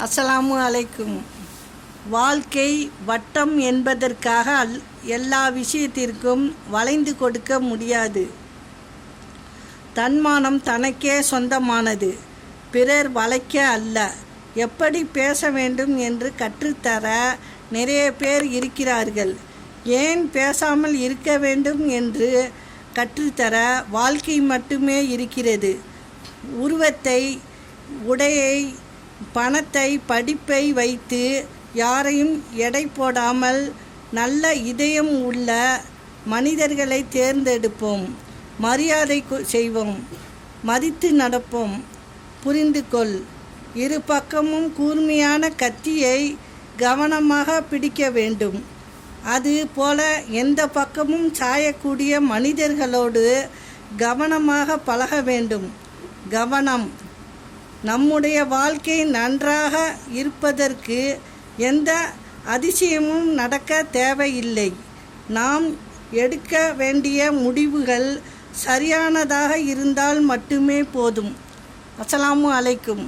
அஸ்ஸலாமு அலைக்கும். வாழ்க்கை வட்டம் என்பதற்காக எல்லா விஷயத்திற்கும் வளைந்து கொடுக்க முடியாது. தன்மானம் தனக்கே சொந்தமானது, பிறர் வளைக்க அல்ல. எப்படி பேச வேண்டும் என்று கற்றுத்தர நிறைய பேர் இருக்கிறார்கள். ஏன் பேசாமல் இருக்க வேண்டும் என்று கற்றுத்தர வாழ்க்கை மட்டுமே இருக்கிறது. உருவத்தை, உடையை, பணத்தை, படிப்பை வைத்து யாரையும் எடை போடாமல் நல்ல இதயம் உள்ள மனிதர்களை தேர்ந்தெடுப்போம். மரியாதை செய்வோம், மதித்து நடப்போம். புரிந்து கொள். இரு பக்கமும் கூர்மையான கத்தியை கவனமாக பிடிக்க வேண்டும். அது போல எந்த பக்கமும் சாயக்கூடிய மனிதர்களோடு கவனமாக பழக வேண்டும். கவனம். நம்முடைய வாழ்க்கை நன்றாக இருப்பதற்கு எந்த அதிசயமும் நடக்க தேவையில்லை. நாம் எடுக்க வேண்டிய முடிவுகள் சரியானதாக இருந்தால் மட்டுமே போதும். அஸ்ஸலாமு அலைக்கும்.